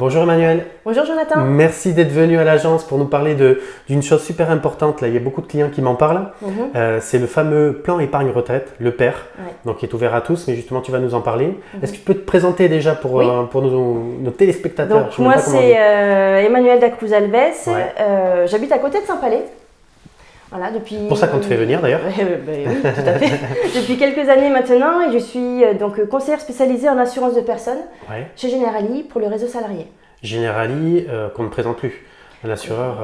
Bonjour Emmanuel. Bonjour Jonathan. Merci d'être venu à l'agence pour nous parler d'une chose super importante. Là, il y a beaucoup de clients qui m'en parlent. C'est le fameux plan épargne retraite, le PER, donc qui est ouvert à tous, mais justement tu vas nous en parler. Est-ce que tu peux te présenter déjà pour nos téléspectateurs? Donc moi c'est Emmanuel Dacruz-Alves, j'habite à côté de Saint-Palais. Voilà, depuis... Pour ça qu'on te fait venir d'ailleurs. Oui, tout à fait. Depuis quelques années maintenant, et je suis donc conseillère spécialisée en assurance de personnes chez Generali pour le réseau salarié. Generali, qu'on ne présente plus, un assureur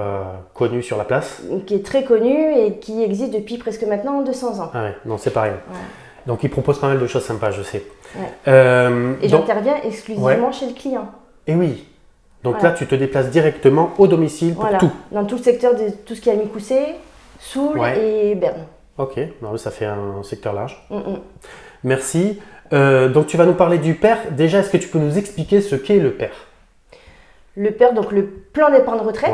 connu sur la place. Qui est très connu et qui existe depuis presque maintenant 200 ans. Ah ouais, non c'est pareil. Ouais. Donc il propose pas mal de choses sympas, je sais. Et j'interviens exclusivement chez le client. Et oui. Donc là, tu te déplaces directement au domicile pour tout. Dans tout le secteur de tout ce qui est Amicoussé, Soule et Berne. Ok, non, ça fait un secteur large. Merci. Donc tu vas nous parler du PER. Déjà, est-ce que tu peux nous expliquer ce qu'est le PER? Le PER, donc le plan d'épargne retraite,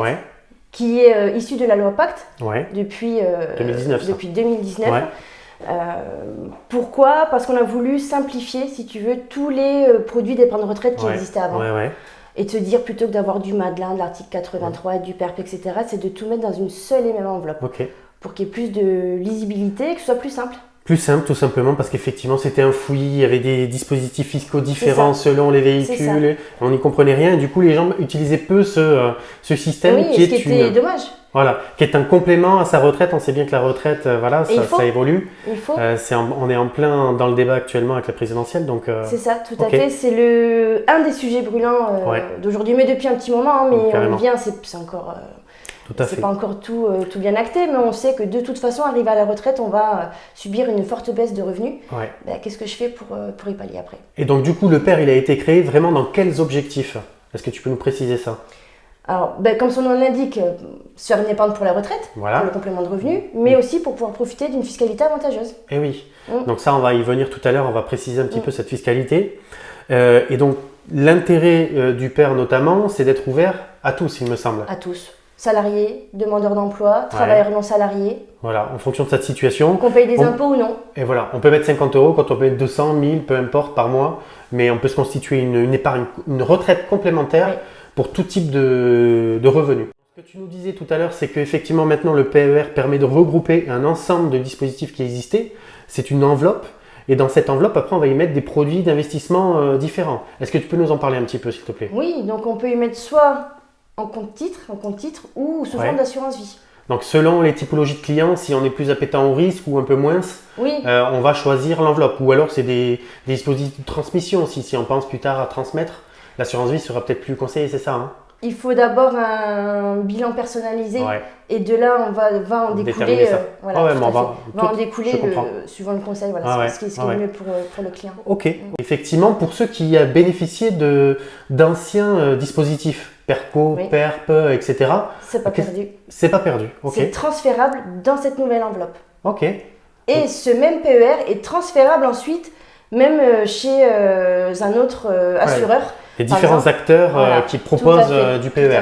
qui est issu de la loi Pacte depuis 2019. Pourquoi? Parce qu'on a voulu simplifier, si tu veux, tous les produits d'épargne retraite qui existaient avant. Et te dire, plutôt que d'avoir du Madelin, de l'article 83, du PERP, etc., c'est de tout mettre dans une seule et même enveloppe. Pour qu'il y ait plus de lisibilité et que ce soit plus simple. Plus simple, tout simplement, parce qu'effectivement, c'était un fouillis, il y avait des dispositifs fiscaux différents selon les véhicules, on n'y comprenait rien, et du coup, les gens utilisaient peu ce système qui est dommage. Voilà, qui est un complément à sa retraite. On sait bien que la retraite, ça évolue. On est en plein dans le débat actuellement avec la présidentielle. C'est ça, tout à fait. C'est un des sujets brûlants d'aujourd'hui, mais depuis un petit moment. Mais on vient, c'est encore... c'est pas encore tout bien acté, mais on sait que de toute façon, arrivé à la retraite, on va subir une forte baisse de revenus. Qu'est-ce que je fais pour y pallier après? Et donc du coup, le PER, il a été créé vraiment dans quels objectifs? Est-ce que tu peux nous préciser ça? Alors, comme son nom l'indique, se faire une épargne pour la retraite, pour le complément de revenus, mais aussi pour pouvoir profiter d'une fiscalité avantageuse. Et oui, donc ça, on va y venir tout à l'heure, on va préciser un petit peu cette fiscalité. Et donc, l'intérêt du PER notamment, c'est d'être ouvert à tous, il me semble. À tous. Salariés, demandeurs d'emploi, travailleurs non salariés. Voilà, en fonction de cette situation. Qu'on paye des impôts ou non. Et voilà, on peut mettre 50 €, quand on peut mettre 200, 1000, peu importe, par mois, mais on peut se constituer une épargne, une retraite complémentaire pour tout type de revenus. Ce que tu nous disais tout à l'heure, c'est qu'effectivement maintenant le PER permet de regrouper un ensemble de dispositifs qui existaient. C'est une enveloppe et dans cette enveloppe, après, on va y mettre des produits d'investissement différents. Est-ce que tu peux nous en parler un petit peu, s'il te plaît? Oui, donc on peut y mettre soit en compte titre ou sous forme d'assurance vie. Donc selon les typologies de clients, si on est plus appétent au risque ou un peu moins, on va choisir l'enveloppe. Ou alors c'est des dispositifs de transmission aussi, si on pense plus tard à transmettre. L'assurance vie sera peut-être plus conseillée, c'est ça, hein? Il faut d'abord un bilan personnalisé et de là on va en découler, suivant le conseil, ce qui est le mieux pour le client. Ok, effectivement, pour ceux qui bénéficiaient d'anciens dispositifs, PERCO, PERP, etc. C'est pas perdu. C'est pas perdu, c'est transférable dans cette nouvelle enveloppe. Et ce même PER est transférable ensuite même chez un autre assureur. Les différents acteurs qui proposent du PER.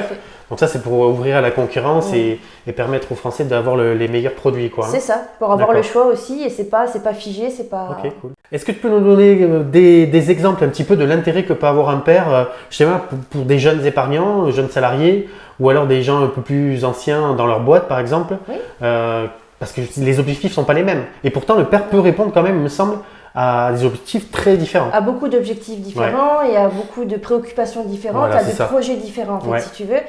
Donc ça, c'est pour ouvrir à la concurrence et permettre aux Français d'avoir les meilleurs produits. C'est ça, pour avoir le choix aussi et c'est pas figé, c'est pas... Ok, cool. Est-ce que tu peux nous donner des exemples un petit peu de l'intérêt que peut avoir un PER, je sais pas, pour des jeunes épargnants, jeunes salariés, ou alors des gens un peu plus anciens dans leur boîte, par exemple, parce que les objectifs ne sont pas les mêmes. Et pourtant, le PER peut répondre quand même, il me semble, à des objectifs très différents. À beaucoup d'objectifs différents et à beaucoup de préoccupations différentes, à des projets différents, en fait, si tu veux.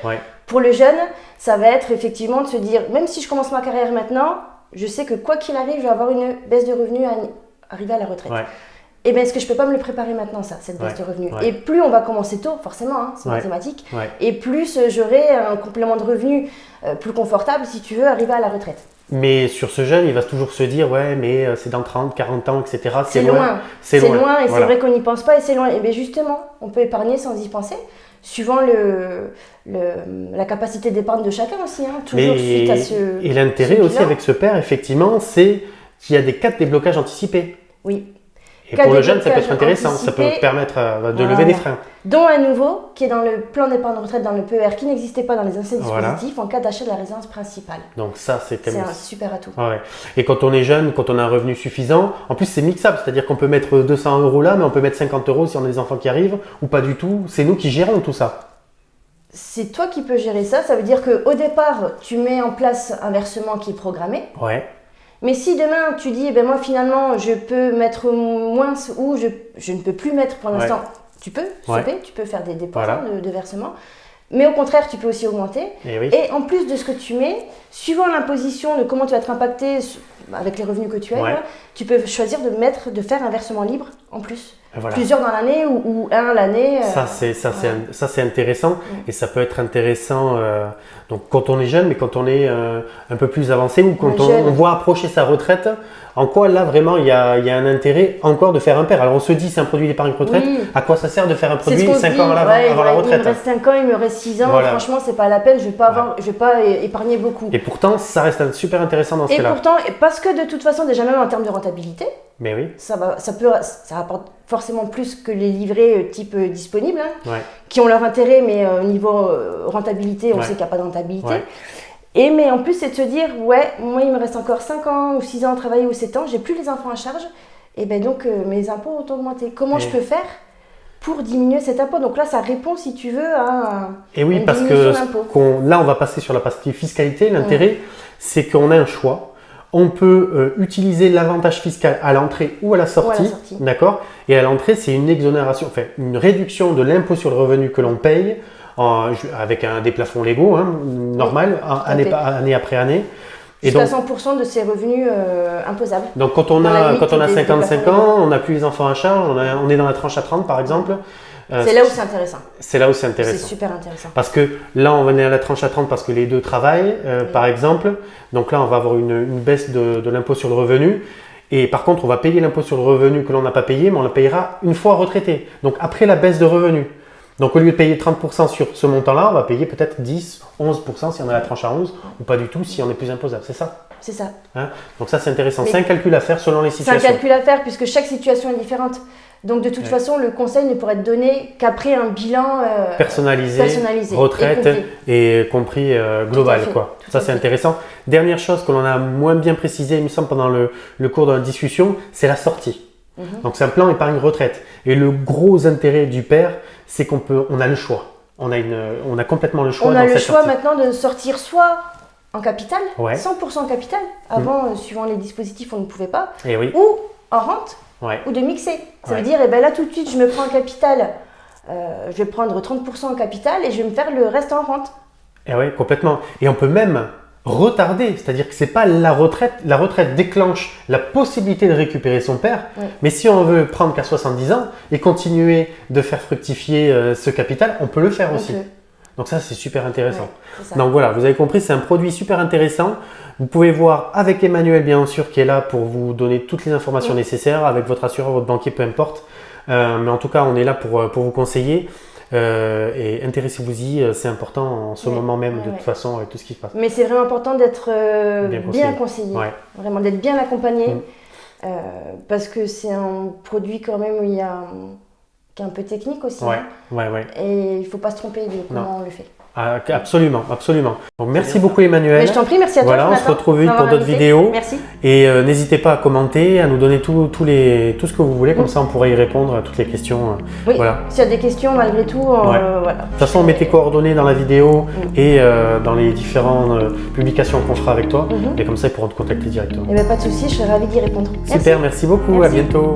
Pour le jeune, ça va être effectivement de se dire, même si je commence ma carrière maintenant, je sais que quoi qu'il arrive, je vais avoir une baisse de revenus à arriver à la retraite. Et bien, est-ce que je ne peux pas me le préparer maintenant, cette baisse de revenus? Et plus on va commencer tôt, forcément, c'est mathématique, et plus j'aurai un complément de revenus plus confortable, si tu veux, arriver à la retraite. Mais sur ce jeune, il va toujours se dire, mais c'est dans 30, 40 ans, etc. C'est loin. C'est loin et c'est vrai qu'on n'y pense pas et c'est loin. Et bien justement, on peut épargner sans y penser, suivant la capacité d'épargne de chacun aussi. Toujours suite à ce... Et l'intérêt aussi avec ce PER, effectivement, c'est qu'il y a des cas de déblocage anticipé. Oui. Et pour le jeune, ça peut être intéressant, ça peut permettre de lever des freins. Dont un nouveau qui est dans le plan d'épargne retraite dans le PER qui n'existait pas dans les anciens dispositifs en cas d'achat de la résidence principale. Donc ça, c'est un super atout. Et quand on est jeune, quand on a un revenu suffisant, en plus c'est mixable, c'est-à-dire qu'on peut mettre 200 € là, mais on peut mettre 50 € si on a des enfants qui arrivent, ou pas du tout. C'est nous qui gérons tout ça. c'est toi qui peux gérer ça. Ça veut dire qu'au départ, tu mets en place un versement qui est programmé. Ouais. Mais si demain, tu dis, moi, finalement, je peux mettre moins ou je ne peux plus mettre pour l'instant, tu peux stopper, tu peux faire des dépôts de versement. Mais au contraire, tu peux aussi augmenter. Et en plus de ce que tu mets, suivant l'imposition de comment tu vas être impacté avec les revenus que tu as, tu peux choisir de faire un versement libre en plus. Plusieurs dans l'année ou un l'année. Ça c'est intéressant et ça peut être intéressant donc quand on est jeune, mais quand on est un peu plus avancé ou quand on voit approcher sa retraite, en quoi là vraiment il y a un intérêt encore de faire un PER. Alors on se dit c'est un produit d'épargne retraite, à quoi ça sert de faire un produit 5 ans avant la retraite? Il me reste 5 ans, il me reste 6 ans, franchement c'est pas la peine, je vais pas épargner beaucoup. Et pourtant ça reste super intéressant dans ce cas-là. Et pourtant, parce que de toute façon déjà même en termes de rentabilité, mais oui. ça rapporte forcément plus que les livrets type disponibles, qui ont leur intérêt, mais au niveau rentabilité, on sait qu'il n'y a pas de rentabilité. Mais en plus, c'est de se dire, moi il me reste encore 5 ans ou 6 ans à travailler ou 7 ans, j'ai plus les enfants à charge, et donc mes impôts ont augmenté. Comment je peux faire pour diminuer cet impôt? Donc là, ça répond, si tu veux, à une parce que là, on va passer sur la partie fiscalité. L'intérêt, c'est qu'on a un choix. On peut utiliser l'avantage fiscal à l'entrée ou à la sortie, d'accord? Et à l'entrée, c'est une exonération, enfin une réduction de l'impôt sur le revenu que l'on paye avec des plafonds légaux, normal, année après année. Jusqu'à 100% de ses revenus imposables. Donc quand on a 55 ans, on n'a plus les enfants à charge, on est dans la tranche à 30 par exemple. C'est là où c'est intéressant. C'est là où c'est intéressant. C'est super intéressant. Parce que là, on va aller à la tranche à 30 parce que les deux travaillent, par exemple. Donc là, on va avoir une baisse de l'impôt sur le revenu. Et par contre, on va payer l'impôt sur le revenu que l'on n'a pas payé, mais on le payera une fois retraité. Donc après la baisse de revenus. Donc au lieu de payer 30% sur ce montant-là, on va payer peut-être 10, 11% si on a la tranche à 11 ou pas du tout si on est plus imposable. C'est ça? C'est ça. Donc ça, c'est intéressant. C'est un calcul à faire selon les situations. C'est un calcul à faire puisque chaque situation est différente. Donc de toute façon, le conseil ne pourrait être donné qu'après un bilan personnalisé, retraite et compris global. Ça, c'est intéressant. Dernière chose que l'on a moins bien précisé, il me semble, pendant le cours de la discussion, c'est la sortie. Donc c'est un plan épargne retraite. Et le gros intérêt du PER, c'est qu'on a le choix. On a complètement le choix. On a le choix maintenant de sortir soit en capital, 100% en capital. Avant, suivant les dispositifs, on ne pouvait pas. Ou en rente. Ou de mixer. Ça veut dire, là tout de suite, je me prends en capital, je vais prendre 30% en capital et je vais me faire le reste en rente. Et oui, complètement. Et on peut même retarder, c'est-à-dire que c'est pas la retraite déclenche la possibilité de récupérer son PER, mais si on veut prendre qu'à 70 ans et continuer de faire fructifier ce capital, on peut le faire aussi. Donc ça, c'est super intéressant. Donc voilà, vous avez compris, c'est un produit super intéressant. Vous pouvez voir avec Emmanuel, bien sûr, qui est là pour vous donner toutes les informations nécessaires, avec votre assureur, votre banquier, peu importe. Mais en tout cas, on est là pour vous conseiller. Et intéressez-vous-y, c'est important en ce moment même, de toute façon, avec tout ce qui se passe. Mais c'est vraiment important d'être bien conseillé, vraiment d'être bien accompagné, parce que c'est un produit quand même où il y a... qui est un peu technique aussi. Et il ne faut pas se tromper de comment on le fait. Absolument, absolument. Donc, merci beaucoup Emmanuel. Mais je t'en prie, merci à toi. Voilà, on se retrouve vite pour d'autres vidéos. Merci. Et n'hésitez pas à commenter, à nous donner tout ce que vous voulez, comme ça on pourrait y répondre à toutes les questions. S'il y a des questions malgré tout, voilà. De toute façon, on met tes coordonnées dans la vidéo et dans les différentes publications qu'on fera avec toi. Et comme ça, ils pourront te contacter directement. Pas de souci, je serai ravie d'y répondre. Super, merci beaucoup, à bientôt.